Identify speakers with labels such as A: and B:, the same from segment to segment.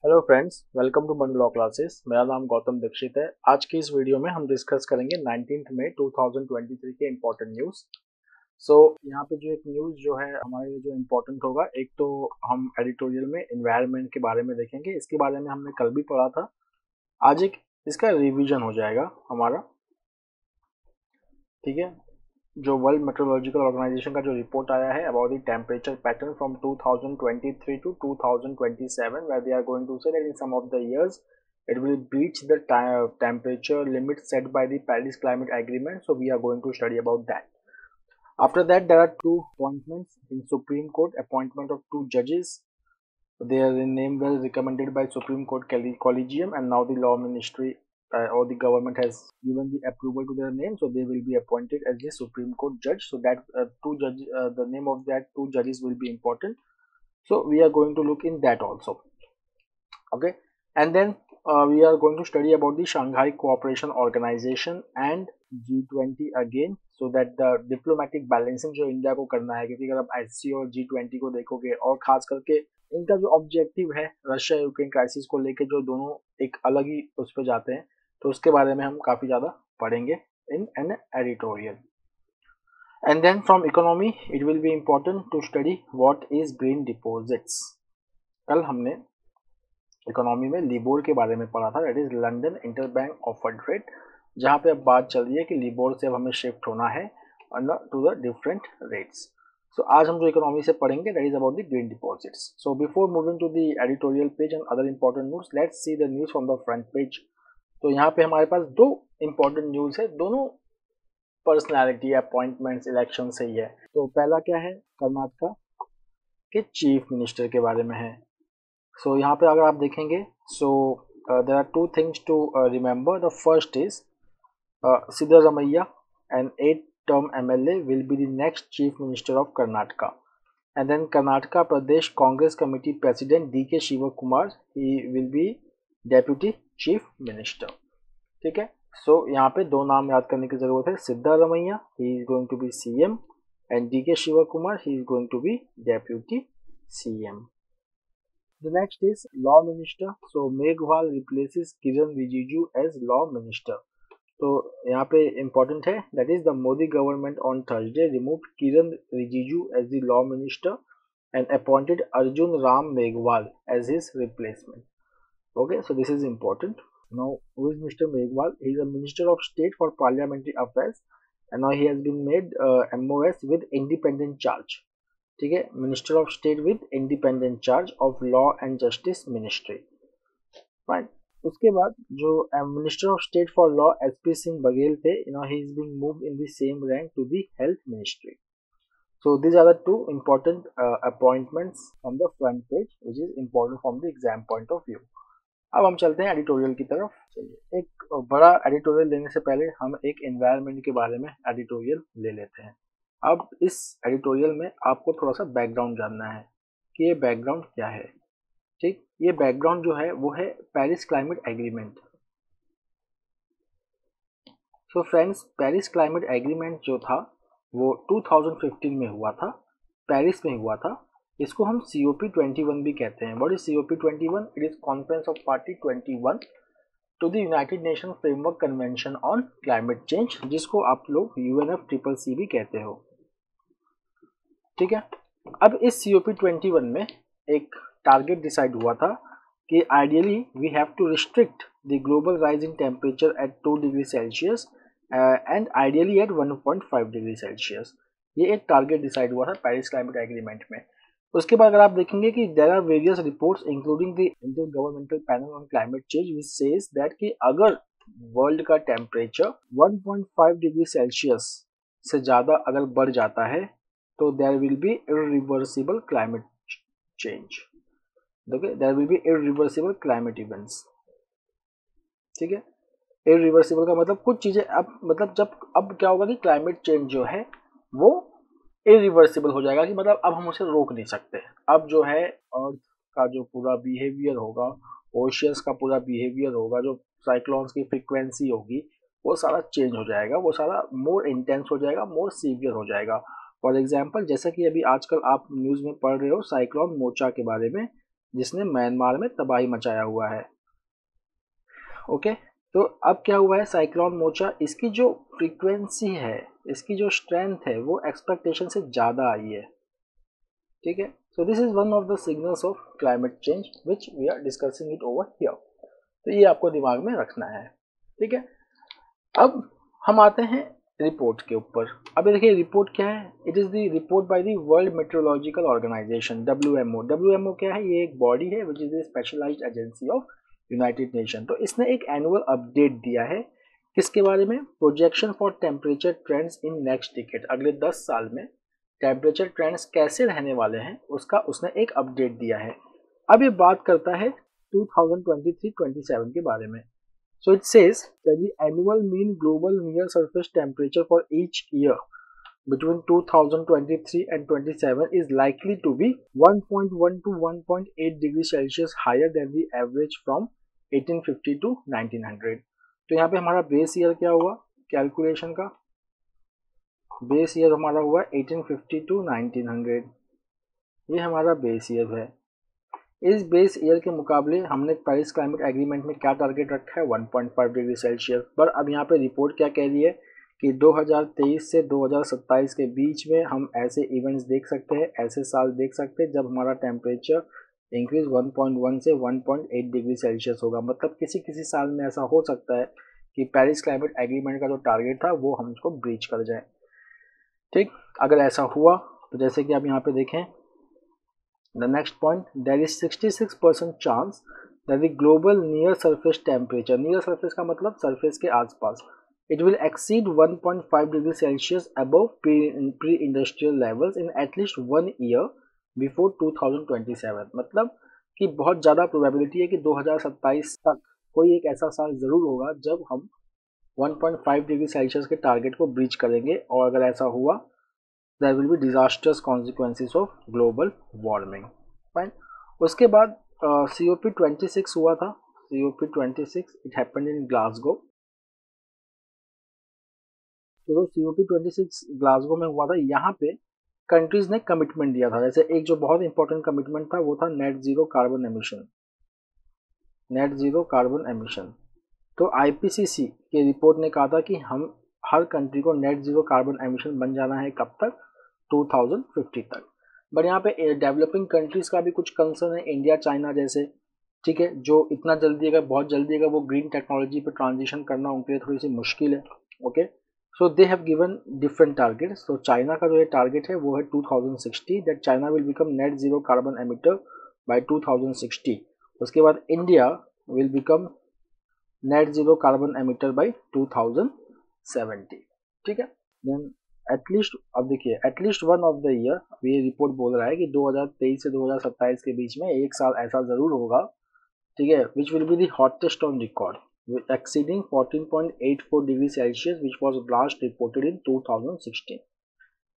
A: Hello friends, welcome to बन law classes. मेरा नाम गौतम दीक्षित है। आज की इस वीडियो में हम डिस्कस करेंगे 19 मई 2023 के इम्पोर्टेंट न्यूज़। यहाँ पे जो एक न्यूज़ जो है हमारे लिए जो इम्पोर्टेंट होगा, एक तो हम एडिटोरियल में एनवायरनमेंट के बारे में देखेंगे। इसके बारे में हमने कल भी पढ़ा था। आज एक इसका रिवीजन हो जाएगा हमारा, ठीक है। जो वर्ल्ड मेट्रोलॉजिकल ऑर्गेनाइजेशन का जो रिपोर्ट आया है about the temperature pattern from 2023 to 2027, where they are going to say that in some of the years it will breach the temperature limit set by the Paris Climate Agreement. So we are going to study about that. After that, there are two appointments in Supreme Court, appointment of two judges. Their name was recommended by Supreme Court Collegium, and now the Law Ministry or the government has given the approval to their name, so they will be appointed as the Supreme Court judge. So that the name of that two judges will be important. So we are going to look in that also. Okay, and then we are going to study about the Shanghai Cooperation Organization and G20 again, so that the diplomatic balancing जो India को करना है, क्योंकि अगर आप SCO और G20 को देखोगे और खास करके इनका जो ऑब्जेक्टिव है रशिया यूक्रेन क्राइसिस को लेके, जो दोनों एक अलग ही उस पर जाते हैं, तो उसके बारे में हम काफ़ी ज़्यादा पढ़ेंगे in an editorial. And then from economy it will be important to study what is green deposits. कल हमने इकोनॉमी में लिबोर के बारे में पढ़ा था, that is London interbank offered rate, जहाँ पे अब बात चल रही है कि लिबोर से अब हमें शिफ्ट होना है to the different rates. So आज हम जो इकोनॉमी से पढ़ेंगे that is about the green deposits. So before moving to the editorial page and other important news, let's see the news from the front page. तो यहाँ पे हमारे पास दो important news है, दोनों पर्सनैलिटी अपॉइंटमेंट्स इलेक्शन से ही है। तो पहला क्या है, कर्नाटका के चीफ मिनिस्टर के बारे में है। सो यहाँ पे अगर आप देखेंगे, so there are two things to remember. The first is Siddaramaiah and 8-term MLA will be the next Chief Minister of Karnataka. And then Karnataka Pradesh Congress Committee President D.K. Shivakumar, he will be Deputy Chief Minister. ठीक है, सो यहाँ पे दो नाम याद करने की जरूरत है। Siddaramaiah, he is going to be CM, and D.K. Shivakumar, he is going to be Deputy CM. The next is Law Minister. So Meghwal replaces Kiran Rijiju as Law Minister. तो यहाँ पे इम्पोर्टेंट है, that is the Modi government on Thursday removed Kiren Rijiju as the law minister and appointed Arjun Ram Meghwal as his replacement. Okay, so this is important. Now who is mister Meghwal? He is a minister of state for parliamentary affairs and now he has been made MOS with independent charge. ठीक है, minister of state with independent charge of law and justice ministry. Fine. उसके बाद जो minister of state for law SP Singh Baghel थे, he is being moved in the same rank to the health ministry. So these are the two important appointments from the front page which is important from the exam point of view. अब हम चलते हैं editorial की तरफ। चलिए, एक बड़ा editorial लेने से पहले हम एक एनवायरनमेंट के बारे में एडिटोरियल ले लेते हैं। अब इस एडिटोरियल में आपको थोड़ा सा बैकग्राउंड जानना है कि ये बैकग्राउंड क्या है। ठीक, ये बैकग्राउंड जो है वो है Paris climate agreement. So friends, Paris climate agreement जो था वो 2015 में हुआ था, पेरिस में हुआ था। इसको हम COP21 भी कहते हैं। What is COP21? It is conference of party 21 to the United Nation framework convention on climate change, जिसको आप लोग UNFCCC भी कहते हो। ठीक है, अब इस COP21 में एक टारगेट डिसाइड हुआ था कि ideally we have to restrict the global rise in temperature at 2 degree Celsius and ideally at 1.5 degree Celsius. ये एक टारगेट डिसाइड हुआ था पेरिस क्लाइमेट एग्रीमेंट में। उसके बाद अगर आप देखेंगे कि there are various reports including the inter governmental panel on climate change which says that कि अगर वर्ल्ड का टेम्परेचर 1.5 डिग्री सेल्सियस से ज़्यादा अगर बढ़ जाता है तो there will be irreversible climate change. देखिए, there will be irreversible climate events. ठीक है, इरिवर्सिबल का मतलब कुछ चीजें अब मतलब जब अब क्या होगा कि क्लाइमेट चेंज जो है वो इरिवर्सिबल हो जाएगा, कि मतलब अब हम उसे रोक नहीं सकते। अब जो है अर्थ का जो पूरा बिहेवियर होगा, ओशियंस का पूरा बिहेवियर होगा, जो साइक्लोन्स की फ्रीक्वेंसी होगी, वो सारा चेंज हो जाएगा, वो सारा मोर इंटेंस हो जाएगा, मोर सीवियर हो जाएगा। फॉर एग्जाम्पल, जैसा कि अभी आजकल आप न्यूज़ में पढ़ रहे हो साइक्लोन मोचा के बारे में, जिसने म्यांमार में तबाही मचाया हुआ है। ओके, तो अब क्या हुआ है, साइक्लोन मोचा, इसकी जो फ्रीक्वेंसी है, इसकी जो स्ट्रेंथ है, वो एक्सपेक्टेशन से ज़्यादा आई है। ठीक है, so this is one of the signals of climate change which we are discussing it over here. तो ये आपको दिमाग में रखना है। ठीक है, अब हम आते हैं रिपोर्ट के ऊपर। अब देखिए रिपोर्ट क्या है, it is the report by the world meteorological organisation, WMO। WMO क्या है, ये एक बॉडी है which is the specialised agency of United Nation. तो इसने एक एनुअल अपडेट दिया है किसके बारे में, projection for temperature trends in next decade, अगले 10 साल में टेम्परेचर ट्रेंड्स कैसे रहने वाले हैं उसका उसने एक अपडेट दिया है। अब ये बात करता है 2023-27 के बारे में। So it says that the annual mean global near surface temperature for each year between 2023 and 27 is likely to be 1.1 to 1.8 degrees Celsius higher than the average from 1850 to 1900। तो यहाँ पे हमारा बेस ईयर क्या हुआ, calculation का base year हमारा हुआ 1850 to 1900, ये हमारा बेस ईयर है। इस बेस ईयर के मुकाबले हमने पेरिस क्लाइमेट एग्रीमेंट में क्या टारगेट रखा है, 1.5 डिग्री सेल्सियस। पर अब यहाँ पे रिपोर्ट क्या कह रही है कि 2023 से 2027 के बीच में हम ऐसे इवेंट्स देख सकते हैं, ऐसे साल देख सकते हैं जब हमारा टेम्परेचर इंक्रीज 1.1 से 1.8 डिग्री सेल्सियस होगा। मतलब किसी किसी साल में ऐसा हो सकता है कि पेरिस क्लाइमेट एग्रीमेंट का जो टारगेट था वो हम उसको ब्रीच कर जाए। ठीक, अगर ऐसा हुआ तो जैसे कि आप यहाँ पे देखें, the next point, there is 66% chance that the global near surface temperature, near surface का मतलब surface के आसपास, it will exceed 1.5 degree Celsius above pre-industrial levels in at least 1 year before 2027। मतलब कि बहुत ज़्यादा प्रोबेबिलिटी है कि 2027 तक कोई एक ऐसा साल ज़रूर होगा जब हम 1.5 डिग्री सेल्सियस के टारगेट को ब्रीच करेंगे, और अगर ऐसा हुआ there will be disastrous consequences of global warming। Fine, उसके बाद COP26 हुआ था, COP26 it happened in Glasgow। तो COP26 ग्लासगो में हुआ था, यहाँ पे कंट्रीज ने कमिटमेंट दिया था। जैसे एक जो बहुत इंपॉर्टेंट कमिटमेंट था वो था net zero carbon emission, net zero carbon emission. तो IPCC की रिपोर्ट ने कहा था कि हम हर कंट्री को नेट जीरो कार्बन एमिशन बन जाना है, कब तक, 2050 तक। बट यहाँ पे डेवलपिंग कंट्रीज का भी कुछ कंसर्न है, इंडिया चाइना जैसे, ठीक है, जो इतना जल्दी अगर बहुत जल्दी अगर वो ग्रीन टेक्नोलॉजी पे ट्रांजिशन करना उनके लिए थोड़ी सी मुश्किल है। Okay, so they have given different targets. तो चाइना का जो ये टारगेट है वो है 2060, that China will become net zero carbon emitter by 2060। उसके बाद India will become net zero carbon emitter by 2070। ठीक है, देन एटलीस्ट, अब देखिए at least one of the year, ये रिपोर्ट बोल रहा है कि 2023 से 2027 के बीच में एक साल ऐसा जरूर होगा, ठीक है, which will be the hottest on record exceeding 14.84 degree Celsius which was last reported in 2016।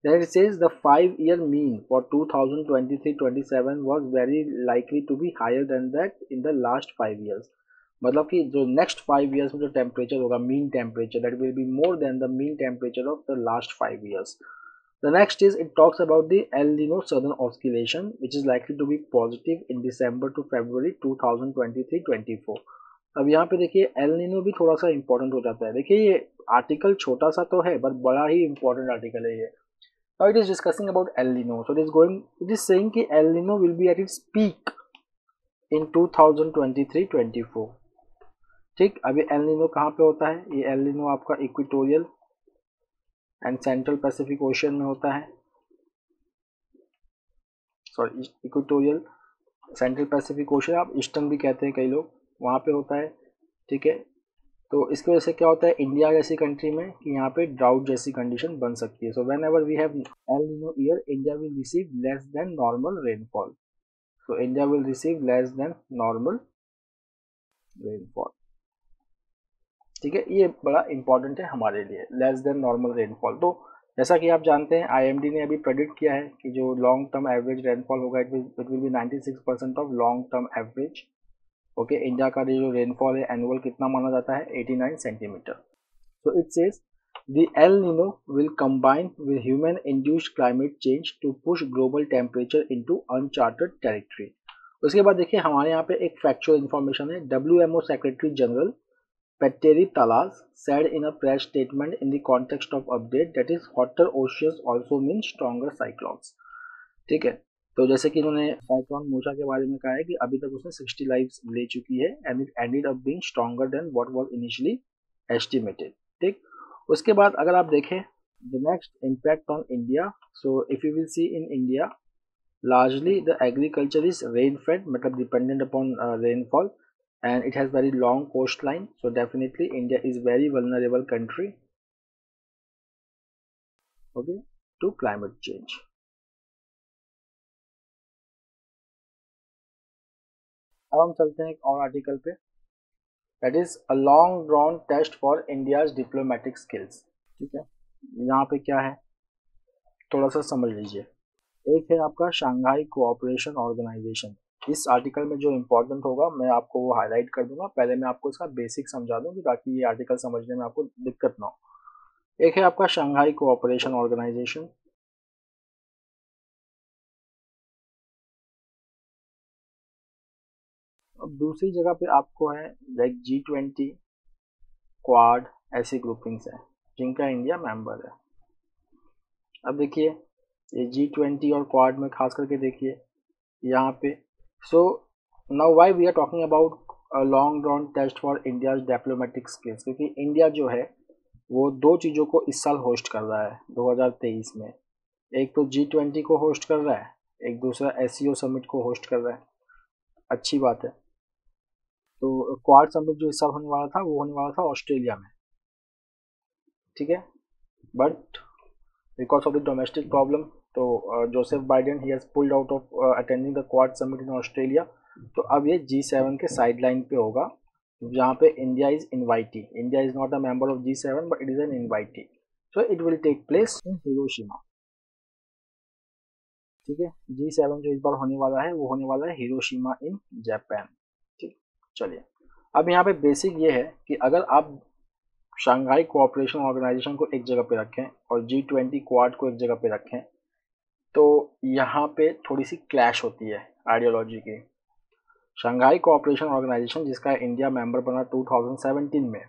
A: Then it says the 5-year mean for 2023-27 was very likely to be higher than that in the last 5 years। मतलब कि जो next 5 years में जो temperature होगा, mean temperature, that will be more than the mean temperature of the last 5 years। The next is it talks about the El Nino southern oscillation which is likely to be positive in December to February 2023-24। अब यहाँ पे देखिए El Nino भी थोड़ा सा important हो जाता है। देखिए ये आर्टिकल छोटा सा तो है बट बड़ा ही इंपॉर्टेंट आर्टिकल है ये। Now it is discussing about El Nino, so it is saying कि El Nino will be at its peak in 2023-24। ठीक, अभी एल नीनो कहाँ पे होता है, ये एल नीनो आपका equatorial and central Pacific ocean में होता है, sorry equatorial central Pacific ocean, आप ईस्टर्न भी कहते हैं कई लोग, वहाँ पे होता है। ठीक है, तो इसकी वजह से क्या होता है इंडिया जैसी कंट्री में कि यहाँ पे ड्राउट जैसी कंडीशन बन सकती है। So whenever we have El Nino year, India will receive less than normal rainfall. So India will receive less than normal rainfall. ठीक है, ये बड़ा इंपॉर्टेंट है हमारे लिए, लेस देन नॉर्मल रेनफॉल। तो जैसा कि आप जानते हैं IMD ने अभी प्रेडिक्ट किया है कि जो लॉन्ग टर्म एवरेज रेनफॉल होगा it will B 96% of long term average. Okay, India का जो रेनफॉल है एनुअल कितना माना जाता है, 89 centimetre. So it says the El Nino will combine with human induced climate change to push global temperature into uncharted territory. उसके बाद देखिए हमारे यहाँ पे एक फैक्चुअल इन्फॉर्मेशन है। WMO secretary general Petteri Talas said in a press statement in the context of update that is hotter oceans also mean stronger cyclones। ठीक है, तो जैसे कि इन्होंने साइक्लोन मोचा के बारे में कहा है कि अभी तक उसने 60 लाइव्स ले चुकी है and it ended up being stronger than what was initially estimated. ठीक, उसके बाद अगर आप देखें the next impact on India, so if you will see in India largely the agriculture is rain fed, matlab dependent upon rainfall, and it has very long coastline, so definitely India is very vulnerable country, okay, to climate change। अब हम चलते हैं एक और article पे, that is a long drawn test for India's diplomatic skills. ठीक है, यहाँ पे क्या है थोड़ा सा समझ लीजिए। एक है आपका शंघाई कोऑपरेशन ऑर्गेनाइजेशन। इस आर्टिकल में जो इम्पोर्टेंट होगा मैं आपको वो हाईलाइट कर दूंगा, पहले मैं आपको इसका बेसिक समझा दूं ताकि ये आर्टिकल समझने में आपको दिक्कत ना हो। एक है आपका शंघाई कोऑपरेशन ऑर्गेनाइजेशन, अब दूसरी जगह पे आपको है लाइक G20, क्वाड, ऐसी ग्रुपिंग्स हैं जिनका इंडिया मेंबर है। अब देखिए ये G20 और क्वाड में खास करके देखिए यहाँ पे, so now why we are talking about long drawn test for India diplomatic skills, क्योंकि इंडिया जो है वो दो चीज़ों को इस साल होस्ट कर रहा है 2023 में। एक तो G20 को होस्ट कर रहा है, एक दूसरा SCO समिट को होस्ट कर रहा है। अच्छी बात है। तो क्वाड समिट जो इस साल होने वाला था वो होने वाला था ऑस्ट्रेलिया में, ठीक है, but because of the domestic problem तो Joseph Biden he has pulled out of attending the Quad summit in Australia. तो अब ये G7 के साइडलाइन पे होगा जहाँ पे India is invitee. India is not a member of G7 but it is an invitee, so it will take place in Hiroshima. ठीक है, G7 जो इस बार होने वाला है वो होने वाला है हिरोशिमा इन जापान। ठीक, चलिए अब यहाँ पे बेसिक ये है कि अगर आप शंघाई कोऑपरेशन ऑर्गेनाइजेशन को एक जगह पे रखें और G20 क्वाड को एक जगह पे रखें तो यहाँ पे थोड़ी सी क्लैश होती है आइडियोलॉजी की। शंघाई कोऑपरेशन ऑर्गेनाइजेशन जिसका इंडिया मेंबर बना 2017 में,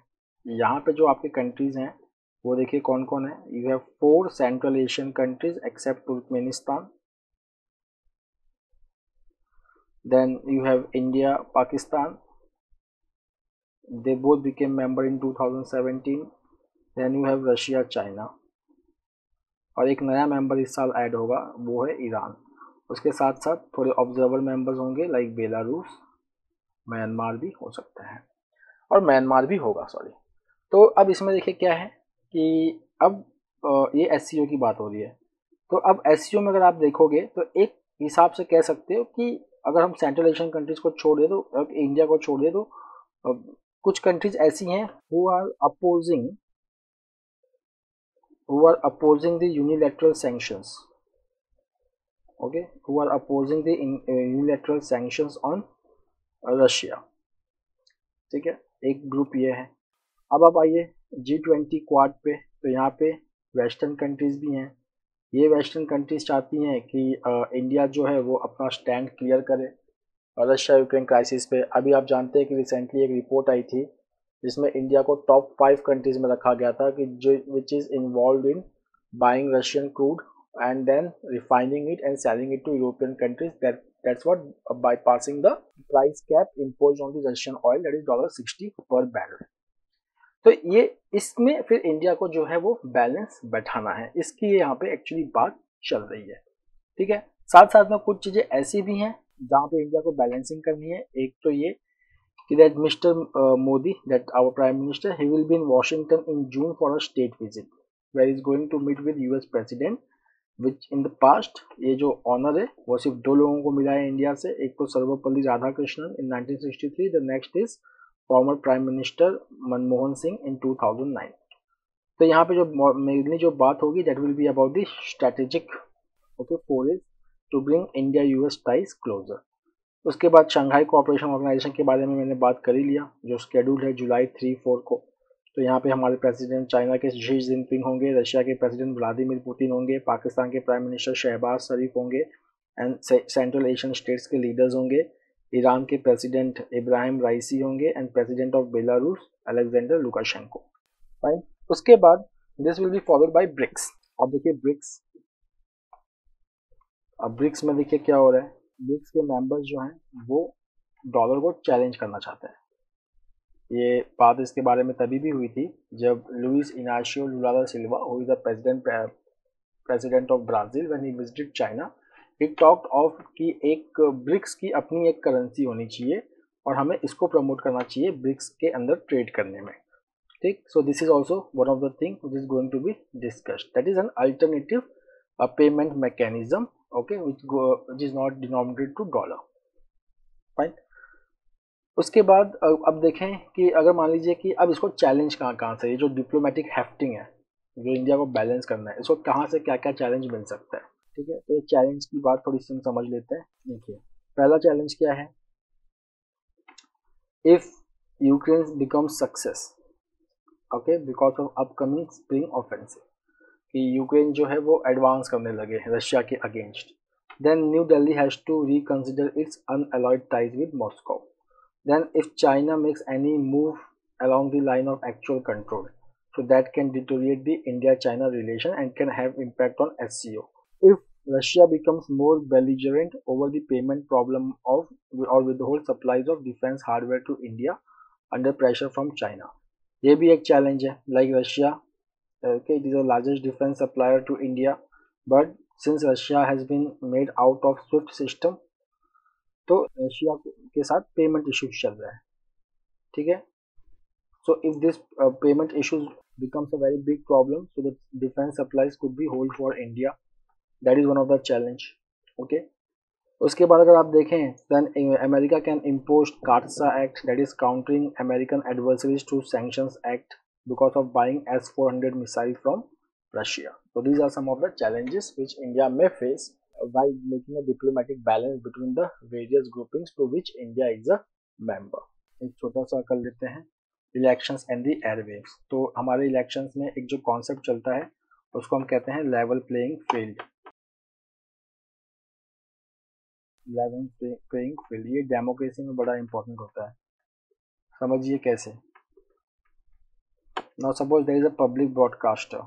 A: यहाँ पे जो आपके कंट्रीज हैं वो देखिए कौन कौन है। You have 4 central Asian countries except Turkmenistan, then you have India Pakistan, they both became member in 2017, then you have Russia China, और एक नया मेंबर इस साल ऐड होगा वो है ईरान। उसके साथ साथ थोड़े ऑब्जर्वर मेंबर्स होंगे लाइक बेलारूस, म्यांमार भी हो सकता है, और म्यांमार भी होगा सॉरी। तो अब इसमें देखिए क्या है कि अब ये SCO की बात हो रही है। तो अब SCO में अगर आप देखोगे तो एक हिसाब से कह सकते हो कि अगर हम सेंट्रल एशियन कंट्रीज को छोड़ दे तो इंडिया को छोड़ दे तो कुछ कंट्रीज ऐसी हैं who are opposing the unilateral sanctions, okay, who are opposing the unilateral sanctions on Russia. ठीक है, एक ग्रुप ये है। अब आप आइए G20 क्वाड पे, तो यहाँ पे वेस्टर्न कंट्रीज भी हैं। ये वेस्टर्न कंट्रीज चाहती हैं कि इंडिया जो है वो अपना स्टैंड क्लियर करे रशिया यूक्रेन क्राइसिस पे। अभी आप जानते हैं कि रिसेंटली एक रिपोर्ट आई थी जिसमें इंडिया को टॉप 5 कंट्रीज में रखा गया था कि जो which is involve in buying Russian crude and then refining it and selling it to European countries, that's what bypassing the price cap imposed on the Russian oil, that is $60 per barrel. तो ये इसमें फिर India को जो है वो balance बैठाना है, इसकी यहाँ पे एक्चुअली बात चल रही है। ठीक है, साथ साथ में कुछ चीज़ें ऐसी भी हैं जहाँ पे इंडिया को बैलेंसिंग करनी है। एक तो ये कि that mister Modi, that our prime minister, he will be in Washington in June for a state visit where is going to meet with US president, which in the past ये जो honour है वो सिर्फ 2 लोगों को मिला है इंडिया से। एक तो Sarvepalli Radhakrishnan in 1963, the next is former prime minister Manmohan Singh in 2009। तो यहाँ पे जो मेनली जो बात होगी that will be about the strategic okay forays to bring India US ties closer. उसके बाद शंघाई कोऑपरेशन ऑर्गेनाइजेशन के बारे में मैंने बात कर ही लिया, जो शेड्यूल है जुलाई 3-4 को। तो यहाँ पे हमारे प्रेसिडेंट चाइना के शी जिनपिंग होंगे, रशिया के प्रेसिडेंट व्लादिमीर पुतिन होंगे, पाकिस्तान के प्राइम मिनिस्टर शहबाज शरीफ होंगे एंड सेंट्रल एशियन स्टेट्स के लीडर्स होंगे, ईरान के प्रेसिडेंट इब्राहिम राइसी होंगे and president of Belarus Alexander Lukashenko. Fine. उसके बाद this will be followed by BRICS. अब देखिए ब्रिक्स, अब ब्रिक्स में देखिए क्या हो रहा है, ब्रिक्स के मेंबर्स जो हैं वो डॉलर को चैलेंज करना चाहते हैं। ये बात इसके बारे में तभी भी हुई थी जब Louis Inacio Lula da Silva, who is the president of Brazil, when he visited China, he talked of कि एक ब्रिक्स की अपनी एक करेंसी होनी चाहिए और हमें इसको प्रमोट करना चाहिए ब्रिक्स के अंदर ट्रेड करने में। ठीक, so this is also one of the thing which is going to be discussed, that is an alternative payment mechanism, okay, which is not denominated to dollar। Fine. उसके बाद अब देखें कि अगर मान लीजिए कि अब इसको चैलेंज कहाँ से, ये जो डिप्लोमेटिक हेफ्टिंग है जो इंडिया को बैलेंस करना है, इसको कहाँ से क्या क्या चैलेंज मिल सकता है। ठीक है, तो ये चैलेंज की बात थोड़ी सी समझ लेते हैं। देखिए पहला चैलेंज क्या है, if Ukraine become success, okay, because of upcoming spring offensive, कि यूक्रेन जो है वो एडवांस करने लगे रशिया के against, then New Delhi has to reconsider its unalloyed ties with Moscow. Then if China makes any move along the line of actual control, so that can deteriorate the India-China relation and can have impact on SCO. If Russia becomes more belligerent over the payment problem of or withhold supplies of defense hardware to India under pressure from China. ये भी एक challenge है, like Russia, okay, it is the largest defense supplier to India, but since Russia has been made out of SWIFT system, तो Russia के साथ payment issues चल रहा है। ठीक है, so if this payment issues becomes a very big problem, so the defense supplies could be hold for India, that is one of the challenge। okay, उसके बाद अगर आप देखें then America can impose CAATSA Act, that is countering American adversaries to sanctions act because of buying S-400 missile from Russia। so these are some of the challenges which India may face while making a diplomatic balance between the various groupings to which India is a member। एक छोटा सा कर लेते हैं elections and the airwaves. तो हमारे elections में एक जो कॉन्सेप्ट चलता है उसको हम कहते हैं level playing field. Level playing field ये डेमोक्रेसी में बड़ा इंपॉर्टेंट होता है, समझिए कैसे। Now suppose there is a public broadcaster,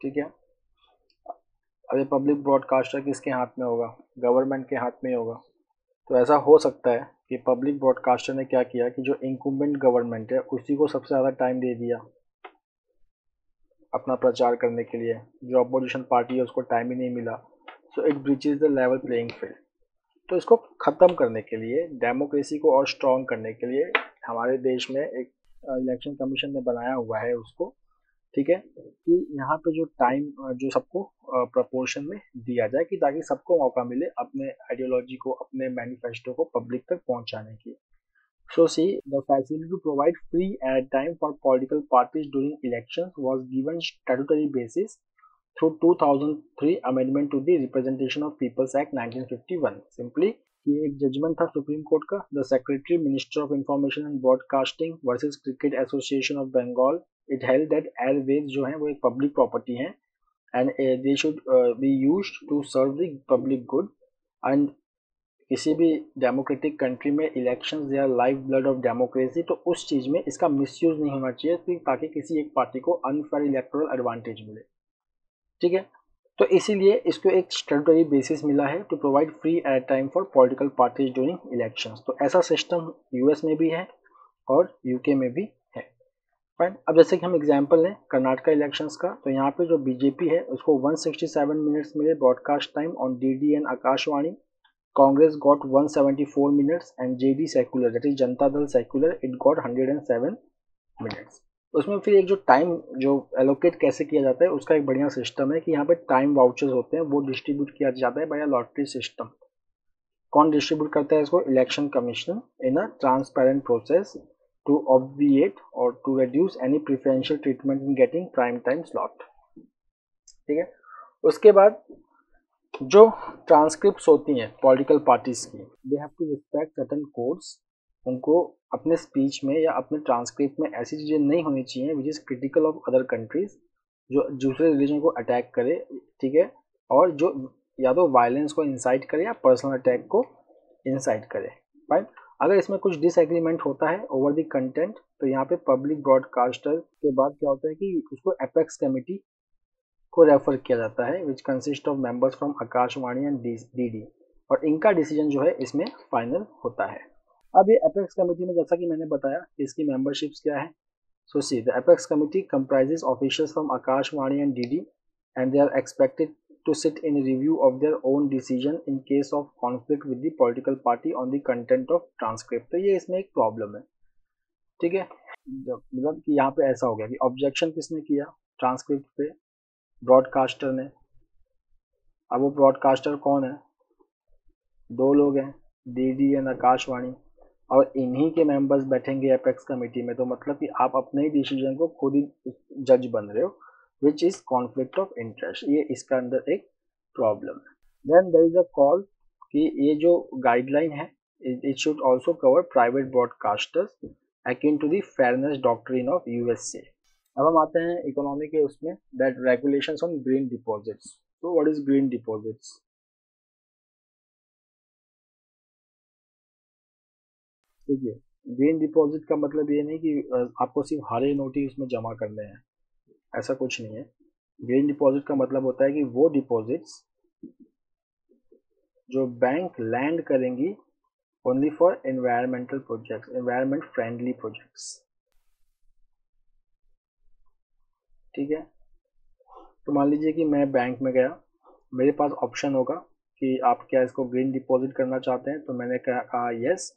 A: ठीक है, अब ये पब्लिक ब्रॉडकास्टर किसके हाथ में होगा, गवर्नमेंट के हाथ में होगा। तो ऐसा हो सकता है कि पब्लिक ब्रॉडकास्टर ने क्या किया कि जो इंकुम्बेंट गवर्नमेंट है उसी को सबसे ज़्यादा टाइम दे दिया अपना प्रचार करने के लिए, जो अपोजिशन पार्टी है उसको टाइम ही नहीं मिला। So it breaches the level playing field. तो इसको ख़त्म करने के लिए, डेमोक्रेसी को और स्ट्रॉन्ग करने के लिए हमारे देश में एक इलेक्शन कमीशन ने बनाया हुआ है उसको, ठीक है, कि यहाँ पे जो टाइम जो सबको प्रपोर्शन में दिया जाए कि ताकि सबको मौका मिले अपने आइडियोलॉजी को, अपने मैनिफेस्टो को पब्लिक तक पहुँचाने की। So see, the facility to provide free airtime for political parties during elections was given statutory basis through 2003 amendment to the Representation of Peoples Act 1951। Simply ये एक जजमेंट था सुप्रीम कोर्ट का, the secretary minister of information and broadcasting versus cricket association of Bengal, it held that airways जो है वो एक public property है and they should be used to serve the public good. And किसी भी democratic country में elections they are life blood of democracy, तो उस चीज़ में इसका मिसयूज नहीं होना चाहिए ताकि किसी एक पार्टी को अनफेयर इलेक्टोरल एडवांटेज मिले। ठीक है, तो इसीलिए इसको एक स्टैट्यूटरी बेसिस मिला है to provide free air time for political parties during elections. तो ऐसा सिस्टम यूएस में भी है और यूके में भी है। फाइन, अब जैसे कि हम एग्जांपल लें कर्नाटका इलेक्शंस का, तो यहाँ पे जो बीजेपी है उसको 167 मिनट्स मिले broadcast time on DD and Akashvani. Congress got 174 minutes and JD secular, that is Janata Dal secular, it got 107 minutes। उसमें फिर एक जो टाइम जो एलोकेट कैसे किया जाता है उसका एक बढ़िया सिस्टम है कि यहाँ पे टाइम वाउचर्स होते हैं, वो डिस्ट्रीब्यूट किया जाता है बाय लॉटरी सिस्टम। कौन डिस्ट्रीब्यूट करता है इसको, election commission in a transparent process to obviate और to reduce any preferential treatment in getting prime time slot. ठीक है, उसके बाद जो ट्रांसक्रिप्ट्स होती हैं पॉलिटिकल पार्टीज की, they have to respect certain codes. उनको अपने स्पीच में या अपने ट्रांसक्रिप्ट में ऐसी चीज़ें नहीं होनी चाहिए which is critical of other countries, जो दूसरे रिलीजन को अटैक करे, ठीक है, और जो या तो वायलेंस को इंसाइट करे या पर्सनल अटैक को इंसाइट करे। फाइन। अगर इसमें कुछ डिसएग्रीमेंट होता है ओवर द कंटेंट तो यहाँ पे पब्लिक ब्रॉडकास्टर के बाद क्या होता है कि उसको एपेक्स कमेटी को रेफर किया जाता है which consist of members from Akashvani and DD, और इनका डिसीजन जो है इसमें फाइनल होता है। अब ये एपेक्स कमेटी में जैसा कि मैंने बताया इसकी मेंबरशिप्स क्या है। So see, the Apex Committee comprises officials from Akashvani and DD, and they are expected to sit in review of their own decision in case of conflict with the political party on the content of transcript। तो ये इसमें एक problem है, ठीक है। मतलब कि यहाँ पे ऐसा हो गया कि ऑब्जेक्शन किसने किया ट्रांसक्रिप्ट पे, ब्रॉडकास्टर ने। अब वो ब्रॉडकास्टर कौन है, दो लोग हैं, डीडी एंड आकाशवाणी, और इन्हीं के मेंबर्स बैठेंगे एपेक्स कमेटी में। तो मतलब कि आप अपने ही डिसीजन को खुद ही जज बन रहे हो, which is conflict of interest. ये इसका अंदर एक प्रॉब्लम है। Then there is a call कि ये जो गाइडलाइन है it should also cover private broadcasters according to the fairness doctrine of USA. अब हम आते हैं इकोनॉमी के उसमें, that regulations on green deposits. तो व्हाट इज ग्रीन डिपॉजिट्स? देखिए, ग्रीन डिपॉजिट का मतलब ये नहीं कि आपको सिर्फ हरे नोट ही उसमें जमा करने हैं, ऐसा कुछ नहीं है। ग्रीन डिपॉजिट का मतलब होता है कि वो डिपॉजिट्स जो बैंक लैंड करेंगी only for environmental projects, environment friendly projects, ठीक है। तो मान लीजिए कि मैं बैंक में गया, मेरे पास ऑप्शन होगा कि आप क्या इसको ग्रीन डिपॉजिट करना चाहते हैं, तो मैंने कहा यस,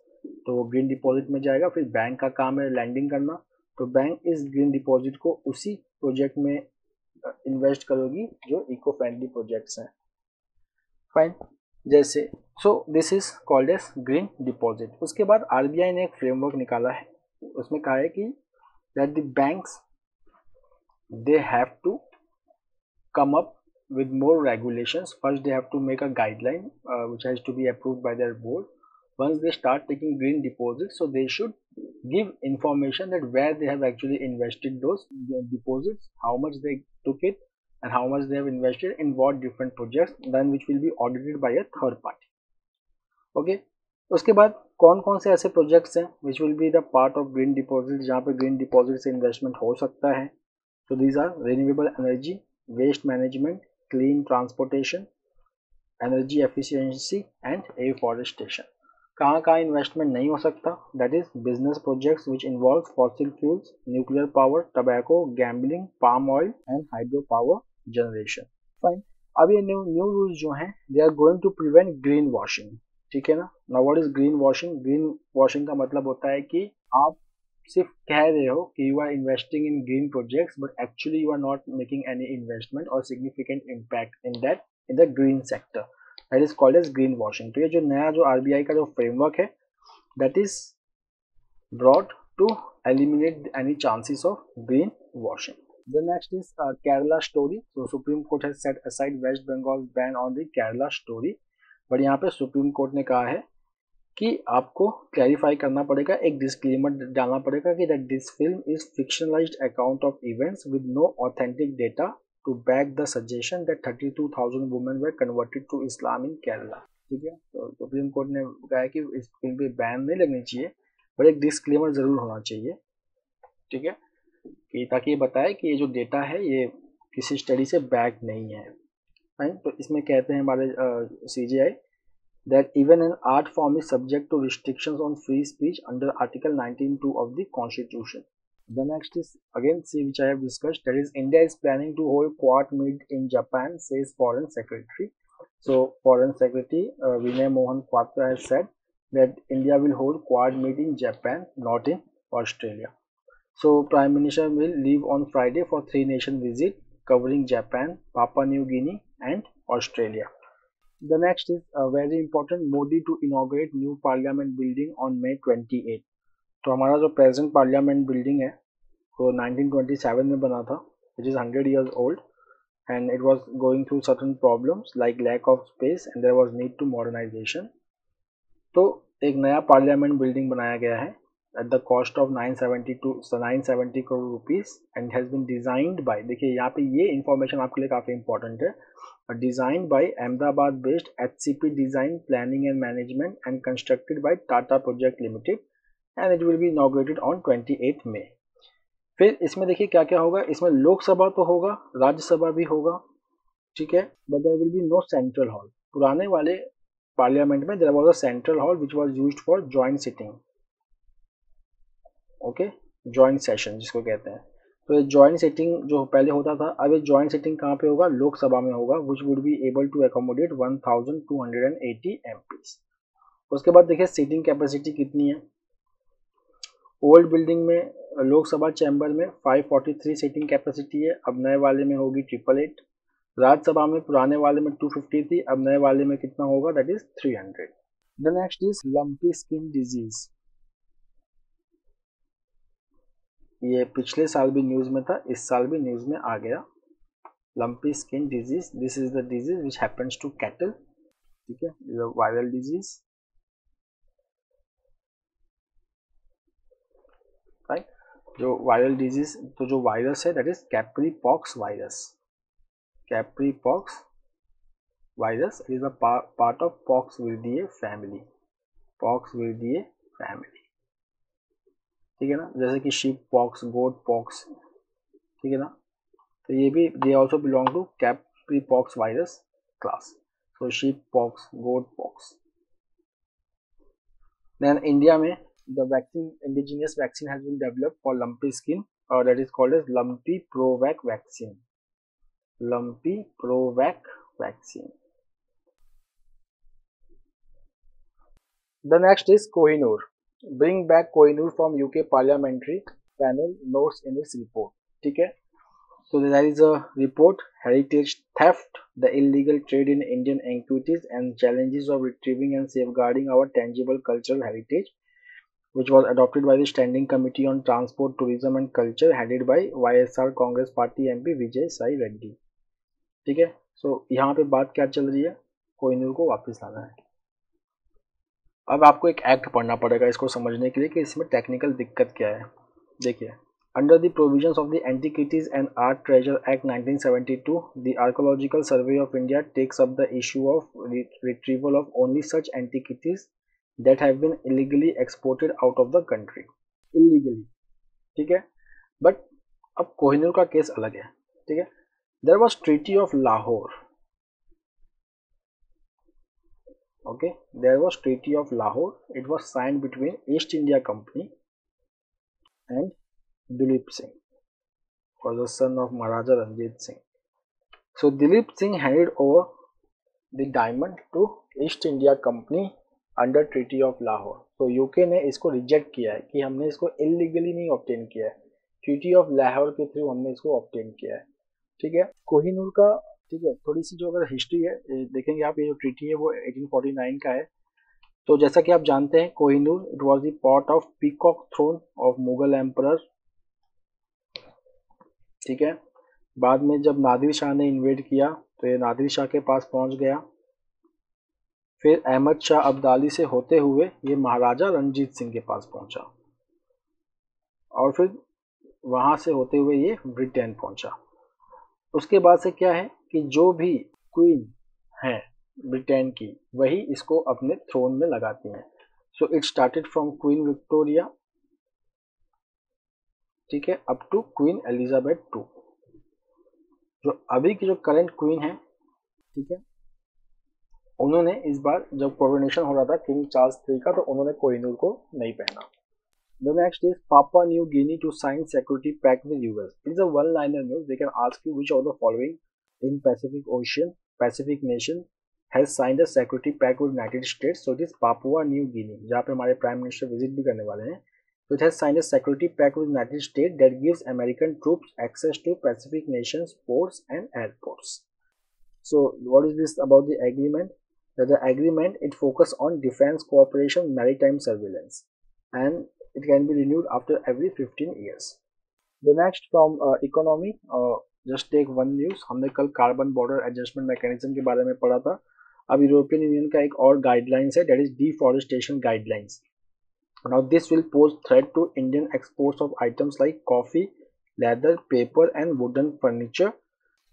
A: तो वो ग्रीन डिपॉजिट में जाएगा। फिर बैंक का काम है लैंडिंग करना, तो बैंक इस ग्रीन डिपॉजिट को उसी प्रोजेक्ट में इन्वेस्ट करोगी जो इको फ्रेंडली प्रोजेक्ट्स हैं। फाइन। जैसे so this is called as green deposit. उसके बाद आरबीआई ने एक फ्रेमवर्क निकाला है, उसमें कहा है कि that the banks they have to come up with more regulations. First they have to make a guideline which has to be approved by their board. Once they start taking green deposits, so they should give information that where they have actually invested those deposits, how much they took it, and how much they have invested in what different projects, then which will be audited by a third party. Okay, उसके बाद कौन कौन से ऐसे projects हैं which will be the part of green deposit, जहाँ पे green deposit से इन्वेस्टमेंट हो सकता है। तो these are renewable energy, waste management, clean transportation, energy efficiency and afforestation. कहाँ कहाँ इन्वेस्टमेंट नहीं हो सकता, that is business projects which involve fossil fuels, nuclear power, tobacco, gambling, palm oil and hydro power generation. Fine. अब ये new rules जो हैं they are going to prevent green washing, ठीक है ना। Now what is green washing? Green washing का मतलब होता है कि आप सिर्फ कह रहे हो कि you are investing in green projects but actually you are not making any investment और significant impact in that in the green sector, that is called as greenwashing. तो ये जो नया जो आरबीआई का जो फ्रेमवर्क है that is brought to eliminate any chances of green washing. The next is Kerala story. So Supreme Court has set aside West Bengal's ban on the Kerala story. But यहाँ पे supreme court ने कहा है कि आपको clarify करना पड़ेगा, एक डिस्क्लेमर डालना पड़ेगा कि that this film is fictionalised account of events with no authentic data to back the suggestion that 32,000 women were converted to Islam in Kerala, ठीक है। तो सुप्रीम कोर्ट ने कहा है कि इस फिल्म पे बैन नहीं लगनी चाहिए बट एक डिस्क्लेमर जरूर होना चाहिए, ठीक है, कि ताकि ये बताए कि ये जो डेटा है ये किसी स्टडी से बैक नहीं है। तो इसमें कहते हैं हमारे CJI that even an art form is subject to restrictions on free speech under Article 19(2) of the Constitution. The next is again see which I have discussed, that is India is planning to hold Quad meet in Japan, says Foreign Secretary. So Foreign Secretary Vinay Mohan Kwatra has said that India will hold Quad meet in Japan, not in Australia. So Prime Minister will leave on Friday for 3-nation visit covering Japan, Papua New Guinea and Australia. The next is very important, Modi to inaugurate new parliament building on May 28. तो हमारा जो present parliament building है वो 1927 में बना था, which is 100 years old and it was going through certain problems like lack of space and there was need to modernization. तो एक नया पार्लियामेंट बिल्डिंग बनाया गया है at the cost of 970 crore rupees and has been designed by, देखिए यहाँ पे ये information आपके लिए काफ़ी important है, designed by Ahmedabad based HCP Design Planning and Management and constructed by Tata Project Limited and it will be inaugurated on 28 May. फिर इसमें देखिए क्या क्या होगा, इसमें लोकसभा तो होगा, राज्यसभा भी होगा, ठीक है, but there will be no central hall. पुराने वाले पार्लियामेंट में there was a central hall which was used for joint sitting, okay, joint session जिसको कहते हैं. तो ये जॉइंट सिटिंग जो पहले होता था, अब ये जॉइंट सिटिंग कहाँ पे होगा, लोकसभा में होगा, which would be able to accommodate 1280 MPs. उसके बाद देखिए सीटिंग कैपेसिटी कितनी है. ओल्ड बिल्डिंग में लोकसभा चैम्बर में 543 सीटिंग कैपेसिटी है, अब नए वाले में होगी 888. राज्यसभा में पुराने वाले में 250 थी, अब नए वाले में कितना होगा, that is 300. The next is lumpy skin disease. ये पिछले साल भी न्यूज में था, इस साल भी न्यूज में आ गया. Lumpy skin disease, this is the disease which happens to cattle, ठीक है, is a viral disease, right. जो वायरल डिजीज, तो जो वायरस है that is capripox virus. Capripox virus is a part of poxviridae family. poxviridae family, ठीक है ना, जैसे कि sheep pox, goat pox, ठीक है ना, तो ये भी they also belong to capri pox virus class. so sheep pox, goat pox. then India में the vaccine, indigenous vaccine has been developed for lumpy skin, or that is called as lumpy provac vaccine. lumpy provac vaccine. The next is Kohinoor. Bring back Kohinoor from UK Parliamentary Panel notes in its report. ठीक है, so there is a report, heritage theft, the illegal trade in Indian antiquities and challenges of retrieving and safeguarding our tangible cultural heritage, which was adopted by the Standing Committee on Transport, Tourism and Culture headed by YSR Congress Party MP Vijay Sai Reddy. ठीक है, so यहाँ पे बात क्या चल रही है, कोहिनूर को वापस लाना है. अब आपको एक एक्ट पढ़ना पड़ेगा इसको समझने के लिए कि इसमें टेक्निकल दिक्कत क्या है. देखिए, under the provisions of the antiquities and art treasure act 1972, the archaeological survey of India takes up the issue of retrieval of only such antiquities that have been illegally exported out of the country. Illegally, ठीक है, but अब कोहिनूर का case अलग है. ठीक है, there was treaty of Lahore. Okay, there was Treaty of Lahore. It was signed between East India Company and Dilip Singh, was the son of Maharaja Ranjit Singh. So Dilip Singh handed over the diamond to East India Company under Treaty of Lahore. So UK ने इसको reject किया है कि हमने इसको illegally नहीं obtain किया है, ट्रीटी ऑफ लाहौर के थ्रू हमने इसको ऑब्टेन किया है. ठीक है, कोहिनूर का, ठीक है, थोड़ी सी जो अगर हिस्ट्री है देखेंगे आप, ये जो ट्रीटी है वो 1849 का है. तो जैसा कि आप जानते हैं, Kohinoor it was the part of peacock throne of Mughal emperor. ठीक है, बाद में जब नादिर शाह ने इन्वेड किया तो ये नादिर शाह के पास पहुंच गया. फिर अहमद शाह अब्दाली से होते हुए ये महाराजा रणजीत सिंह के पास पहुंचा और फिर वहां से होते हुए ये ब्रिटेन पहुंचा. उसके बाद से क्या है कि जो भी क्वीन है ब्रिटेन की, वही इसको अपने थ्रोन में लगाती हैं. So it started from queen Victoria, ठीक है, up to queen Elizabeth two. जो अभी की जो करंट क्वीन है, ठीक है, उन्होंने इस बार जब कोरोनेशन हो रहा था किंग चार्ल्स III का, तो उन्होंने कोहिनूर को नहीं पहना. The next is Papua New Guinea to sign security pact with US. It is a one-liner news. They can ask you which of the following in Pacific Ocean, Pacific nation has signed a security pact with United States. So it is Papua New Guinea, जहाँ पे हमारे prime minister visit भी करने वाले हैं. So it has signed a security pact with United States that gives American troops access to Pacific nations, ports and airports. So what is this about the agreement? That the agreement it focus on defense cooperation, maritime surveillance, and it can be renewed after every 15 years. The next from economy, just take one news. हमने कल carbon border adjustment mechanism के बारे में पढ़ा था. अब European union का एक और गाइडलाइंस है, that is deforestation guidelines. Now this will pose threat to Indian exports of items like coffee, leather, paper and wooden furniture.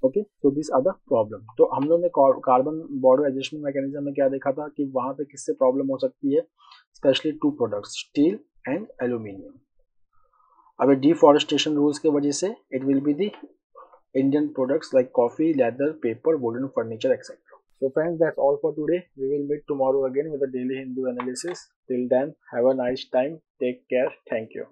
A: Okay, तो दिस आर द प्रॉब्लम। तो हम लोग ने कार्बन बॉर्डर एडजस्टमेंट मैकेनिज्म में क्या देखा था कि वहां पे किससे प्रॉब्लम हो सकती है, specially to products, steel and aluminium. अब डिफॉरेस्टेशन रूल्स की वजह से it will be the Indian products like coffee, leather, paper, wooden furniture etcetera. So friends, that's all for today. We will meet tomorrow again with a daily Hindu analysis. Till then, have a nice time. Take care. Thank you.